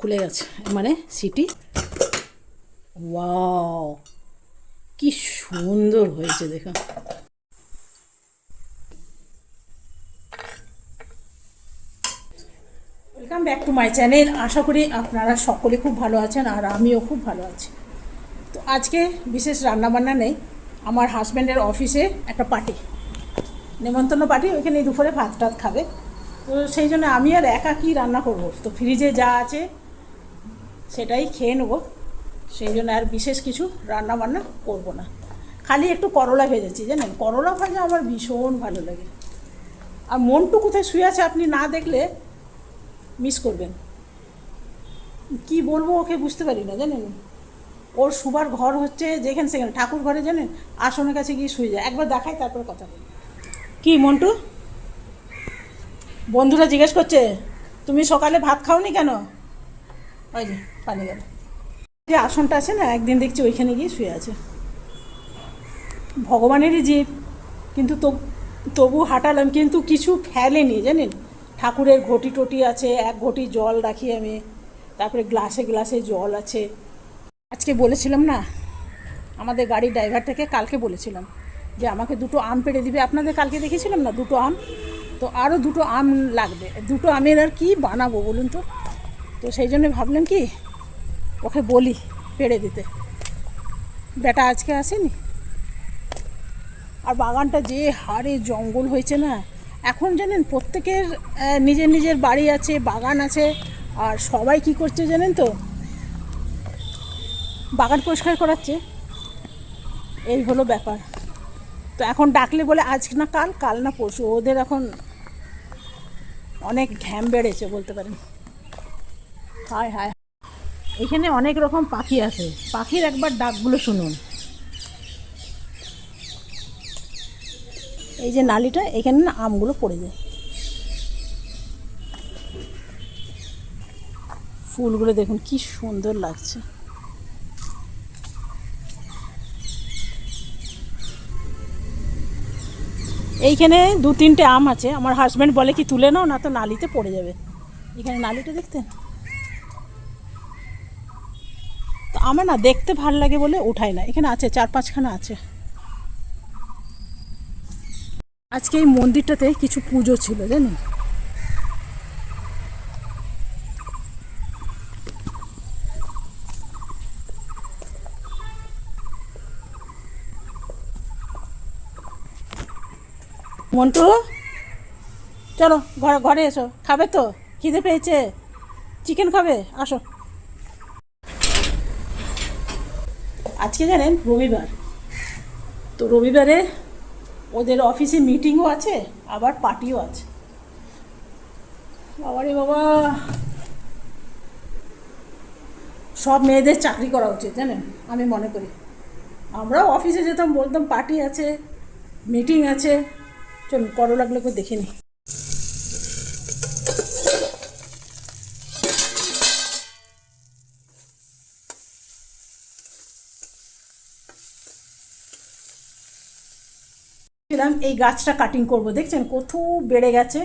খুলে গেছে, মানে সিটি। ওয়াও, কি সুন্দর হয়েছে দেখো। Welcome back to my channel. আশা করি আপনারা সকলে খুব ভালো আছেন আর আমিও খুব ভালো আছি। তো আজকে বিশেষ রান্নাবান্না নেই, আমার হাজব্যান্ডের অফিসে একটা পার্টি, নেমন্তন্ন পার্টি, ওইখানে দুপুরে ভাত টাত খাবে। তো সেই জন্য আমি আর একা কী রান্না করব, তো ফ্রিজে যা আছে সেটাই খেয়ে নেবো। সেই জন্য আর বিশেষ কিছু রান্না বান্না করব না, খালি একটু করলা ভেজেছি। জানেন, করলা ভাজা আমার ভীষণ ভালো লাগে। আর মন্টু কোথায় শুয়ে আছে আপনি না দেখলে মিস করবেন। কি বলবো ওকে বুঝতে পারি না, জানেন। ওর শুবার ঘর হচ্ছে যেখানে সেখানে, ঠাকুর ঘরে, জানেন, আসনের কাছে গিয়ে শুয়ে যায়। একবার দেখাই তারপর কথা বলি। কি মন্টু, বন্ধুরা জিজ্ঞেস করছে তুমি সকালে ভাত খাওনি কেন? ওই যে পানি গেল, যে আসনটা আছে না, একদিন দেখছি ওইখানে গিয়ে শুয়ে আছে। ভগবানেরই জীব, কিন্তু তবু হাঁটালাম, কিন্তু কিছু ফেলেনি, জানেন। ঠাকুরের ঘটি টটি আছে, এক ঘটি জল রাখি আমি, তারপরে গ্লাসে গ্লাসে জল আছে। আজকে বলেছিলাম না আমাদের গাড়ির ড্রাইভারটাকে, কালকে বলেছিলাম যে আমাকে 2টো আম পেড়ে দিবে। আপনাদের কালকে দেখেছিলাম না 2টো আম, তো আরও 2টো আম লাগবে। 2টো আমের আর কি বানাবো বলুন তো। তো সেই জন্য ভাবলাম কি ওকে বলি পেড়ে দিতে। বেটা আজকে আসেনি। আর বাগানটা যে হারে জঙ্গল হয়েছে না এখন, জানেন, প্রত্যেকের নিজের নিজের বাড়ি আছে, বাগান আছে, আর সবাই কি করছে জানেন তো, বাগান পরিষ্কার করাচ্ছে। এই হলো ব্যাপার। তো এখন ডাকলে বলে আজ না কাল, কাল না পরশু। ওদের এখন অনেক ঘ্যাম বেড়েছে বলতে পারেন। হায় হায়, এখানে অনেক রকম পাখি আছে, পাখির একবার ডাকগুলো শুনুন। এই যে নালিটা, এখানে না আমগুলো পড়ে যায়। ফুলগুলো দেখুন কি সুন্দর লাগছে। এইখানে 2-3টে আম আছে। আমার হাজব্যান্ড বলে কি তুলে নাও, না তো নালিতে পড়ে যাবে। এখানে নালিটা দেখতেন তো, আমার না দেখতে ভাল লাগে বলে উঠাই না। এখানে আছে 4-5খানা আছে। আজকে এই মন্দিরটাতে কিছু পুজো ছিল, জানেন। মন্টু, চলো ঘরে ঘরে এসো, খাবে তো? খিদে পেয়েছে, চিকেন খাবে, আসো। আজকে জানেন রবিবার, তো রবিবারে ওদের অফিসে মিটিংও আছে, আবার পার্টিও আছে। বাবারে বাবা, সব মেয়েদের চাকরি করা উচিত, জানেন, আমি মনে করি। আমরাও অফিসে যেতাম, বলতাম পার্টি আছে, মিটিং আছে। চলুন করলাগুলোকে দেখে নিই। এই গাছটা কাটিং করব, দেখছেন কত বেড়ে গেছে।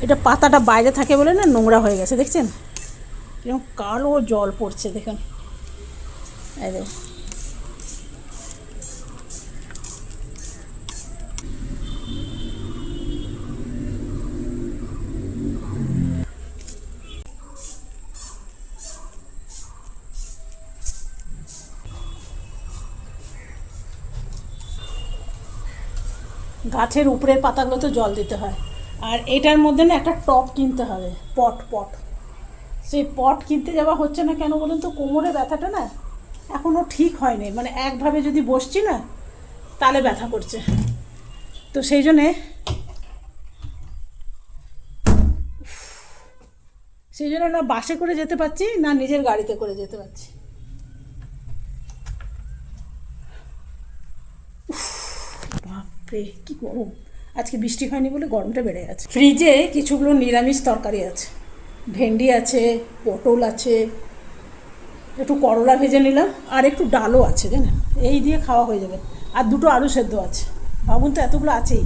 এটা পাতাটা বাইরে থাকে বলে না নোংরা হয়ে গেছে, দেখছেন কিরকম কালো জল পড়ছে দেখুন। এই দেখুন, গাছের উপরের পাতাগুলো তো জল দিতে হয়। আর এটার মধ্যে না একটা টব কিনতে হবে, পট পট। সেই পট কিনতে যাওয়া হচ্ছে না কেন বলুন তো, কোমরে ব্যথাটা না এখনও ঠিক হয়নি। মানে একভাবে যদি বসছি না তাহলে ব্যথা করছে। তো সেই জন্যে না বাসে করে যেতে পারছি, না নিজের গাড়িতে করে যেতে পারছি। বাপরে কি গরম, আজকে বৃষ্টি হয়নি বলে গরমটা বেড়ে গেছে। ফ্রিজে কিছুগুলো নিরামিষ তরকারি আছে, ভেন্ডি আছে, পটল আছে, একটু করলা ভেজে নিলাম, আর একটু ডালও আছে, জানেন, এই দিয়ে খাওয়া হয়ে যাবে। আর 2টো আলু সেদ্ধ আছে। ভাবুন তো, এতগুলো আছেই।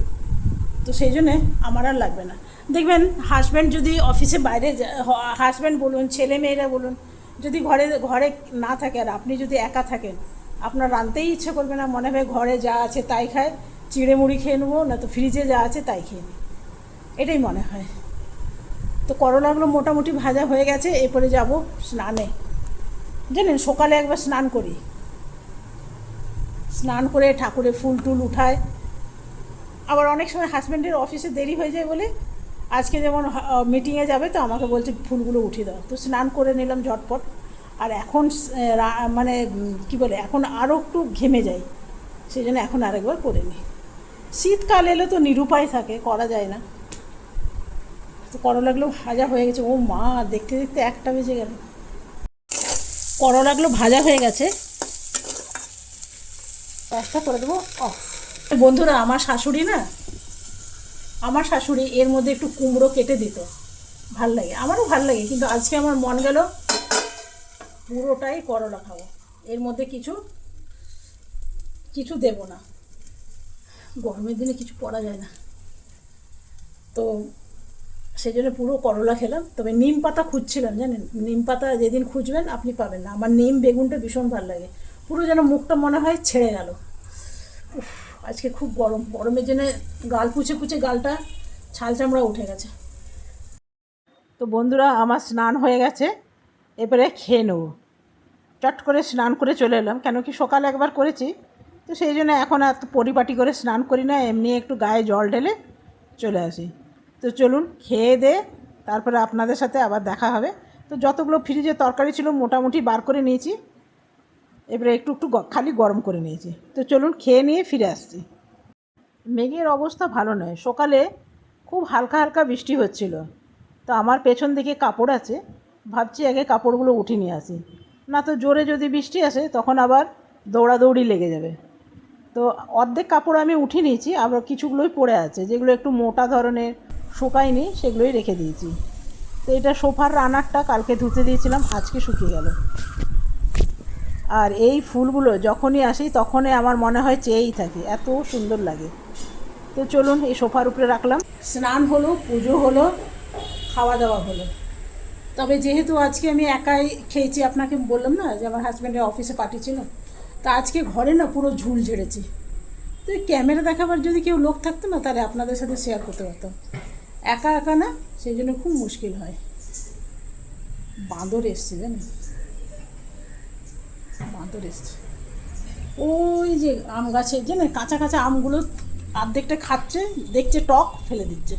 তো সেই জন্যে আমার আর লাগবে না। দেখবেন হাজব্যান্ড যদি অফিসে বাইরে হাজব্যান্ড বলুন, ছেলে মেয়েরা বলুন, যদি ঘরে ঘরে না থাকে আর আপনি যদি একা থাকেন, আপনার রাঁধতেই ইচ্ছে করবে না, মনে হবে ঘরে যা আছে তাই খায়, চিড়ে মুড়ি খেয়ে নেবো, না তো ফ্রিজে যা আছে তাই খেয়ে নিই, এটাই মনে হয়। তো করলাগুলো মোটামুটি ভাজা হয়ে গেছে, এরপরে যাব স্নানে। জানেন, সকালে একবার স্নান করি, স্নান করে ঠাকুরের ফুল টুল উঠায়। আবার অনেক সময় হাজব্যান্ডের অফিসে দেরি হয়ে যায় বলে, আজকে যেমন মিটিংয়ে যাবে, তো আমাকে বলছে ফুলগুলো উঠিয়ে দাও, তো স্নান করে নিলাম ঝটপট। আর এখন মানে কি বলে, এখন আরও একটু ঘেমে যাই, সেই জন্য এখন আরেকবার করে নিই। শীতকাল এলে তো নিরুপায় থাকে, করা যায় না। তো করলাগুলো ভাজা হয়ে গেছে। ও মা, দেখতে দেখতে 1টা বেজে গেল। করলাগুলো ভাজা হয়ে গেছে, গ্যাসটা করে দেবো অফ। বন্ধুরা, আমার শাশুড়ি এর মধ্যে একটু কুমড়ো কেটে দিত, ভাল লাগে, আমারও ভাল লাগে, কিন্তু আজকে আমার মন গেল পুরোটাই করলা খাবো, এর মধ্যে কিছু কিছু দেব না, গরমের দিনে কিছু করা যায় না, তো সেই জন্য পুরো করলা খেলাম। তবে নিম পাতা খুঁজছিলাম, জানেন, নিম পাতা যেদিন খুঁজবেন আপনি পাবেন না। আমার নিম বেগুনটা ভীষণ ভালো লাগে, পুরো যেন মুখটা মনে হয় ছেড়ে গেল। আজকে খুব গরমের জন্য গাল পুছে পুছে গালটা ছাল চামড়া উঠে গেছে। তো বন্ধুরা, আমার স্নান হয়ে গেছে, এবারে খেয়ে নেবো। চট করে স্নান করে চলে এলাম, কেন কি সকালে একবার করেছি, তো সেই জন্য এখন এত পরিপাটি করে স্নান করি না, এমনি একটু গায়ে জল ঢেলে চলে আসি। তো চলুন, খেয়ে দে তারপরে আপনাদের সাথে আবার দেখা হবে। তো যতগুলো ফ্রিজে তরকারি ছিল মোটামুটি বার করে নিয়েছি, এবারে একটু একটু খালি গরম করে নিয়েছি। তো চলুন, খেয়ে নিয়ে ফিরে আসছি। মেঘের অবস্থা ভালো নয়, সকালে খুব হালকা হালকা বৃষ্টি হচ্ছিল, তো আমার পেছন দিকে কাপড় আছে, ভাবছি আগে কাপড়গুলো উঠিয়ে নিয়ে আসি, না তো জোরে যদি বৃষ্টি আসে তখন আবার দৌড়াদৌড়ি লেগে যাবে। তো অর্ধেক কাপড় আমি উঠিয়ে নিয়েছি, আবার কিছুগুলোই পড়ে আছে, যেগুলো একটু মোটা ধরনের শুকায়নি সেগুলোই রেখে দিয়েছি। তো এটা সোফার রানারটা কালকে ধুতে দিয়েছিলাম, আজকে শুকিয়ে গেল। আর এই ফুলগুলো যখনই আসি তখনই আমার মনে হয় চেয়েই থাকি, এত সুন্দর লাগে। তো চলুন, এই সোফার উপরে রাখলাম। স্নান হলো, পুজো হলো, খাওয়া দাওয়া হলো। তবে যেহেতু আজকে আমি একাই খেয়েছি, আপনাকে বললাম না যে আমার হাজব্যান্ডের অফিসে পার্টি ছিল, তা আজকে ঘরে না পুরো ঝুল ঝেড়েছি। তো এই ক্যামেরা দেখাবার যদি কেউ লোক থাকতো না, তাহলে আপনাদের সাথে শেয়ার করতে পারতাম। একা একা না, সেই জন্য খুব মুশকিল হয়। বাঁদর এসছে, জানেন, বাঁদর এসছে। ওই যে আম গাছে, জানেন, কাঁচা কাঁচা আমগুলো অর্ধেকটা খাচ্ছে, দেখছে টক, ফেলে দিচ্ছে।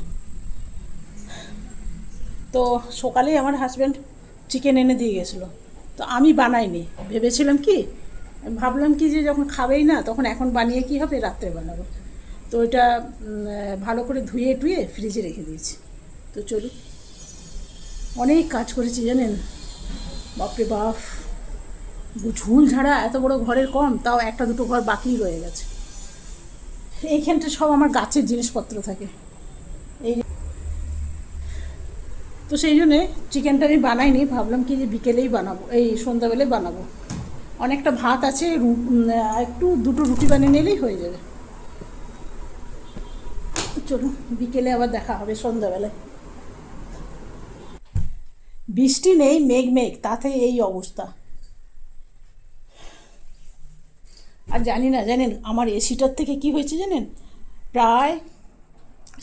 তো সকালেই আমার হাজব্যান্ড চিকেন এনে দিয়ে গেছিলো, তো আমি বানাইনি, ভেবেছিলাম কি, ভাবলাম কি যে যখন খাবেই না তখন এখন বানিয়ে কি হবে, রাত্রে বানাবো। তো ওইটা ভালো করে ধুয়ে টুয়ে ফ্রিজে রেখে দিয়েছি। তো চলুন, অনেক কাজ করেছি, জানেন, বাপরে বাপ, ঝুল ঝাড়া এত বড় ঘরের কম, তাও 1-2 ঘর বাকি রয়ে গেছে। এইখানটা সব আমার গাছের জিনিসপত্র থাকে, এই, তো সেই জন্যে চিকেনটা আমি বানাইনি, ভাবলাম কি যে বিকেলেই বানাবো, এই সন্ধ্যাবেলায় বানাবো। অনেকটা ভাত আছে, একটু 2টো রুটি বানিয়ে নিলেই হয়ে যাবে। চলুন, বিকেলে আবার দেখা হবে সন্ধ্যাবেলায়। বৃষ্টি নেই, মেঘ মেঘ, তাতে এই অবস্থা। আর জানি না, জানেন, আমার এসিটার থেকে কি হয়েছে জানেন, প্রায়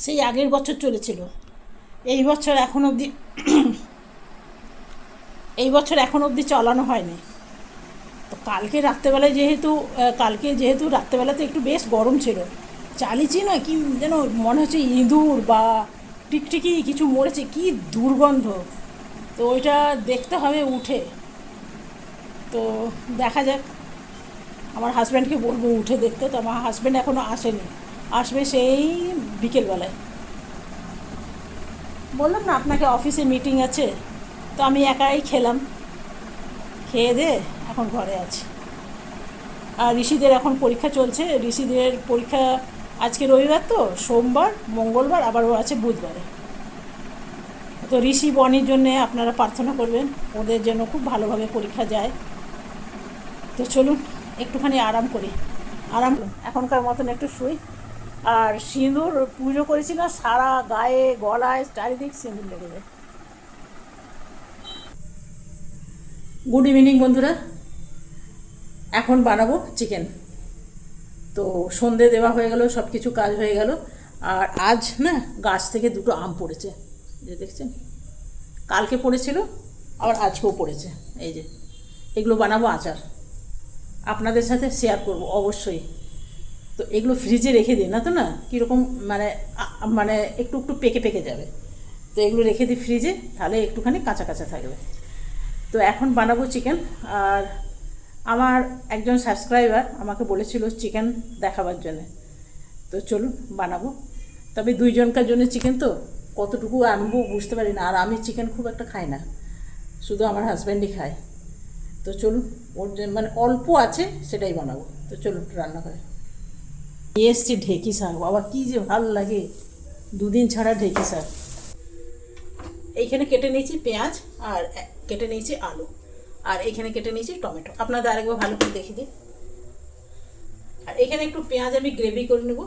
সেই আগের বছর চলেছিল, এই বছর এখন অবধি চালানো হয়নি। তো কালকে রাত্রেবেলাতে একটু বেশ গরম ছিল, চালিয়েছি না, কি যেন মনে হচ্ছে ইঁদুর বা টিকটিকি কিছু মরেছে, কি দুর্গন্ধ। তো ওইটা দেখতে হবে উঠে, তো দেখা যাক, আমার হাজব্যান্ডকে বলবো উঠে দেখতে। তো আমার হাজব্যান্ড এখনও আসেনি, আসবে সেই বিকেলবেলায়। বললাম না আপনাকে, অফিসে মিটিং আছে, তো আমি একাই খেলাম, খেয়ে দে এখন ঘরে আছি। আর ঋষিদের এখন পরীক্ষা চলছে, ঋষিদের পরীক্ষা আজকে রবিবার, তো সোমবার, মঙ্গলবার, আবার ও আছে বুধবারে। তো ঋষি বনির জন্যে আপনারা প্রার্থনা করবেন, ওদের জন্য খুব ভালোভাবে পরীক্ষা যায়। তো চলুন একটুখানি আরাম করি, এখনকার মতন একটু শুই, আর সিঁদুর পুজো করেছি না, সারা গায়ে গলায় চারিদিক সিঁদুর লেগে যায়। গুড ইভিনিং বন্ধুরা, এখন বানাবো চিকেন। তো সন্ধে দেওয়া হয়ে গেল, সব কিছু কাজ হয়ে গেল। আর আজ না গাছ থেকে দুটো আম পড়েছে, যে দেখছেন, কালকে পড়েছিল আবার আজকেও পড়েছে। এই যে এগুলো বানাবো আচার, আপনাদের সাথে শেয়ার করব অবশ্যই। তো এগুলো ফ্রিজে রেখে দিই, না তো না কীরকম মানে মানে একটু একটু পেকে পেকে যাবে। তো এগুলো রেখে দিই ফ্রিজে, তাহলে একটুখানি কাঁচা কাঁচা থাকবে। তো এখন বানাবো চিকেন। আর আমার একজন সাবস্ক্রাইবার আমাকে বলেছিল চিকেন দেখাবার জন্যে, তো চলুন বানাবো। তবে দুইজনকার জন্য চিকেন, তো কতটুকু আনবো বুঝতে পারি না। আর আমি চিকেন খুব একটা খাই না, শুধু আমার হাজব্যান্ডই খায়। তো চলুন, ওর মানে অল্প আছে সেটাই বানাবো। তো চলুন রান্না করে নিয়ে এসছি ঢেঁকি শাক। বাবা কী যে ভালো লাগে, দুদিন ছাড়া ঢেঁকি শাক। এইখানে কেটে নিয়েছি পেঁয়াজ, আর কেটে নিয়েছি আলু, আর এইখানে কেটে নিয়েছি টমেটো। আপনাদের আরেকবার ভালো করে দেখিয়ে দিই। আর এখানে একটু পেঁয়াজ আমি গ্রেভি করে নেব।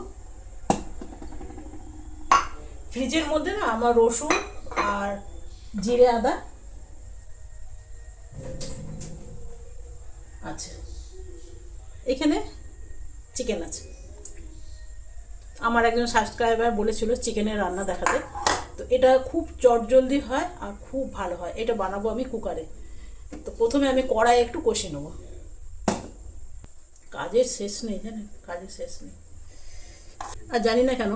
ফ্রিজের মধ্যে না আমার রসুন আর জিরে আদা আছে, এখানে চিকেন আছে। আমার একজন সাবস্ক্রাইবার বলেছিল চিকেনের রান্না দেখাতে, তো এটা খুব চটজলদি হয় আর খুব ভালো হয়। এটা বানাবো আমি কুকারে। তো প্রথমে আমি কড়াই একটু কষে নেব। কাজের শেষ নেই, জানেন, কাজের শেষ নেই। আর জানি না কেন,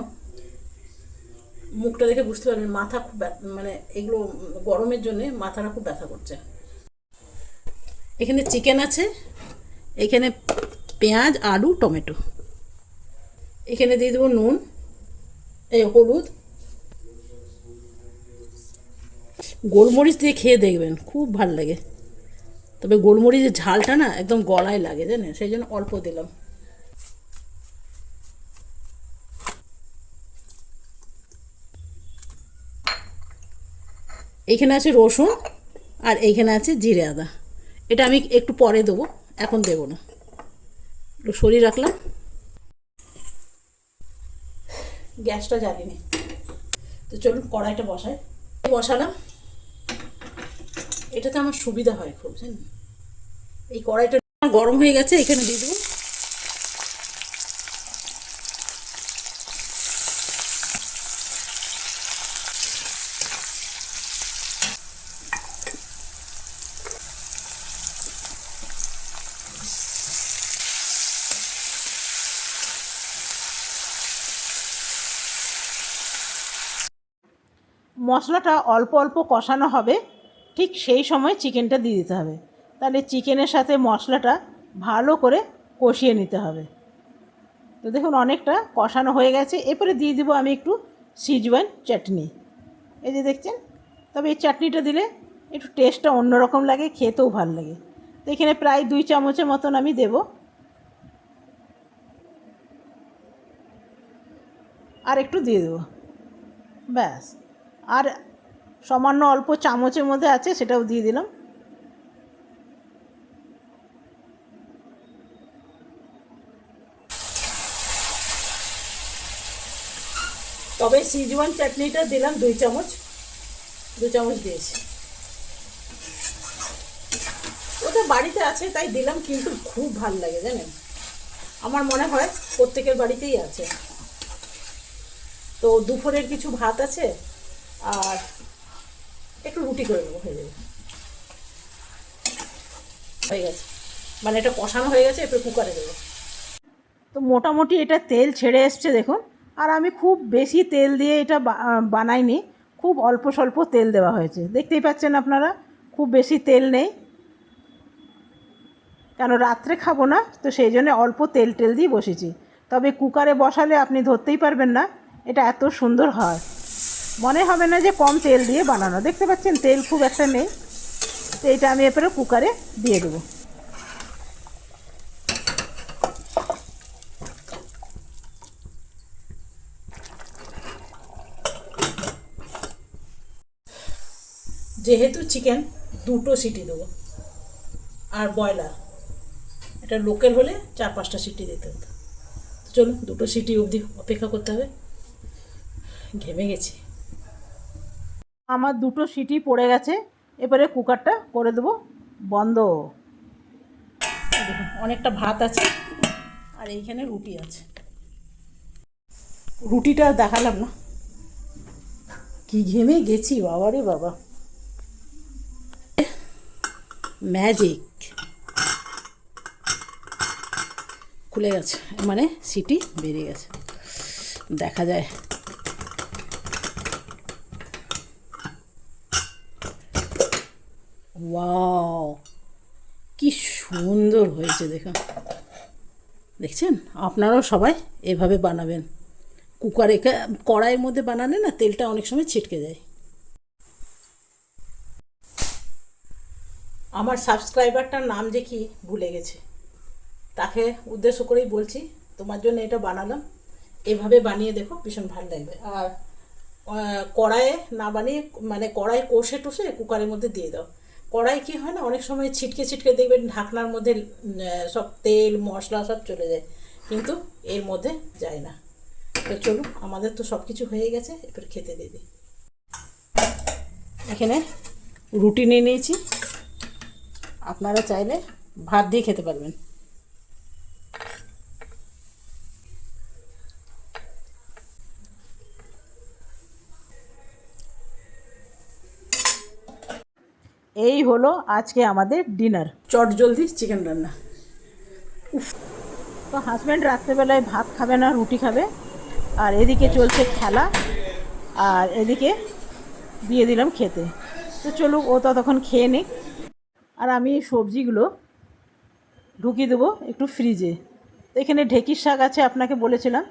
মুখটা দেখে বুঝতে পারবেন মাথা খুব মানে এগুলো গরমের জন্যে মাথাটা খুব ব্যথা করছে। এখানে চিকেন আছে, এখানে পেঁয়াজ আলু টমেটো, এখানে দিয়ে দেবো নুন, এই হলুদ, গোলমরিচ দিয়ে খেয়ে দেখবেন খুব ভালো লাগে। তবে গোলমরিচের ঝালটা না একদম গলায় লাগে, জানেন, সেই জন্য অল্প দিলাম। এইখানে আছে রসুন আর এইখানে আছে জিরে আদা। এটা আমি একটু পরে দেবো, এখন দেবো না, একটু সরিয়ে রাখলাম। গ্যাসটা জ্বালিনি। তো চলুন কড়াইটা বসালাম। এটাতে আমার সুবিধা হয় খুব, জানেন। এই কড়াইটা গরম হয়ে গেছে, এখানে দিয়ে দেবো মশলাটা অল্প অল্প কষানো হবে, ঠিক সেই সময় চিকেনটা দিয়ে দিতে হবে। তাহলে চিকেনের সাথে মশলাটা ভালো করে কষিয়ে নিতে হবে। তো দেখুন অনেকটা কষানো হয়ে গেছে। এরপরে দিয়ে দেবো আমি একটু সিজওয়ান চাটনি, এই যে দেখছেন। তবে এই চাটনিটা দিলে একটু টেস্টটা অন্যরকম লাগে, খেতেও ভালো লাগে। তো এখানে প্রায় 2 চামচের মতন আমি দেব। আর একটু দিয়ে দেবো, ব্যাস। আর সামান্য অল্প চামচের মধ্যে আছে, সেটাও দিয়ে দিলাম। তবে সিজওয়ান চাটনিটা দিলাম 2 চামচ দিয়েছি। ওটা বাড়িতে আছে তাই দিলাম, কিন্তু খুব ভালো লাগে, জানেন। আমার মনে হয় প্রত্যেকের বাড়িতেই আছে। তো দুপুরের কিছু ভাত আছে, আর একটু রুটি করে নেবো, হয়ে যাবে। হয়ে গেছে, মানে এটা কষানো হয়ে গেছে, এরপর কুকারে দেবো। তো মোটামুটি এটা তেল ছেড়ে এসছে দেখুন। আর আমি খুব বেশি তেল দিয়ে এটা বানাইনি, খুব অল্প স্বল্প তেল দেওয়া হয়েছে, দেখতেই পাচ্ছেন আপনারা। খুব বেশি তেল নেই, কেন রাত্রে খাবো না, তো সেই জন্য অল্প তেল দিয়ে বসেছি। তবে কুকারে বসালে আপনি ধরতেই পারবেন না, এটা এত সুন্দর হয়, মনে হবে না যে কম তেল দিয়ে বানানো। দেখতে পাচ্ছেন তেল খুব একটা নেই। তো এটা আমি এরপরে কুকারে দিয়ে দেবো। যেহেতু চিকেন 2টো সিটি দেবো, আর ব্রয়লার এটা লোকেল হলে 4-5টা সিটি দিতে হতো। চলুন 2টো সিটি অবধি অপেক্ষা করতে হবে, ঘেমে গেছি। আমার 2টো সিটি পড়ে গেছে, এবারে কুকারটা করে দেবো বন্ধ। দেখুন অনেকটা ভাত আছে আর এইখানে রুটি আছে। রুটিটা দেখালাম না, কি ঘেমে গেছি বাবা রে বাবা। ম্যাজিক, খুলে গেছে, মানে সিটি বেরিয়ে গেছে, দেখা যায়। ওয়াও, কি সুন্দর হয়েছে দেখুন, দেখছেন? আপনারাও সবাই এভাবে বানাবেন। কুকারে, কড়াইয়ের মধ্যে বানালে না তেলটা অনেক সময় ছিটকে যায়। আমার সাবস্ক্রাইবারটার নাম যে কি ভুলে গেছে, তাকে উদ্দেশ্য করেই বলছি, তোমার জন্য এটা বানালাম, এভাবে বানিয়ে দেখো, ভীষণ ভালো লাগবে। আর কড়াইয়ে না বানিয়ে, মানে কড়াই কষে টষে কুকারের মধ্যে দিয়ে দাও। কড়াই কি হয় না, অনেক সময় ছিটকে ছিটকে দেখবেন ঢাকনার মধ্যে সব তেল মশলা সব চলে যায়, কিন্তু এর মধ্যে যায় না। তো চলুন, আমাদের তো সব কিছু হয়ে গেছে, এবার খেতে দিয়ে দিই। এখানে রুটি নিয়ে নিয়েছি, আপনারা চাইলে ভাত দিয়ে খেতে পারবেন। এই হলো আজকে আমাদের ডিনার, চটজলদি চিকেন রান্না। উফ, তো হাজব্যান্ড রাত্রেবেলায় ভাত খাবে না, রুটি খাবে, আর এদিকে চলছে খেলা, আর এদিকে দিয়ে দিলাম খেতে। তো চলুক, ও ততক্ষণ খেয়ে নিক, আর আমি সবজিগুলো ঢুকিয়ে দেবো একটু ফ্রিজে। তো এখানে ঢেঁকির শাক আছে, আপনাকে বলেছিলাম,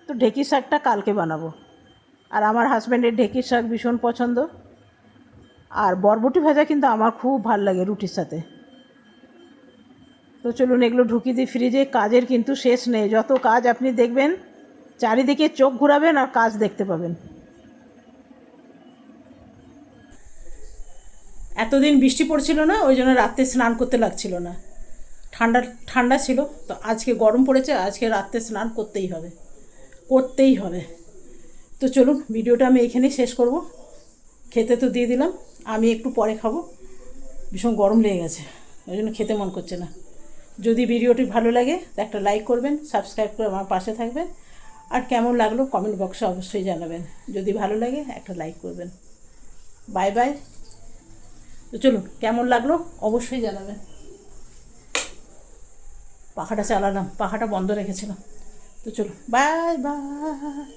তো ঢেঁকির শাকটা কালকে বানাবো। আর আমার হাজব্যান্ডের ঢেঁকির শাক ভীষণ পছন্দ, আর বরবটি ভাজা কিন্তু আমার খুব ভাল লাগে রুটির সাথে। তো চলুন এগুলো ঢুকিয়ে দিই ফ্রিজে। কাজের কিন্তু শেষ নেই, যত কাজ আপনি দেখবেন, চারিদিকে চোখ ঘোরাবেন আর কাজ দেখতে পাবেন। এতদিন বৃষ্টি পড়ছিল না, ওই জন্য রাত্রে স্নান করতে লাগছিল না, ঠান্ডা ঠান্ডা ছিল। তো আজকে গরম পড়েছে, আজকে রাত্রে স্নান করতেই হবে, করতেই হবে। তো চলুন ভিডিওটা আমি এখানেই শেষ করব। খেতে তো দিয়ে দিলাম, আমি একটু পরে খাবো, ভীষণ গরম লেগে গেছে, ওই জন্য খেতে মন করছে না। যদি ভিডিওটি ভালো লাগে তো একটা লাইক করবেন, সাবস্ক্রাইব করে আমার পাশে থাকবেন, আর কেমন লাগলো কমেন্ট বক্সে অবশ্যই জানাবেন। যদি ভালো লাগে একটা লাইক করবেন। Bye bye. তো চলুন, কেমন লাগলো অবশ্যই জানাবেন। পাখাটা চালালাম, পাখাটা বন্ধ রেখেছিলাম। তো চলুন, বাই বাই।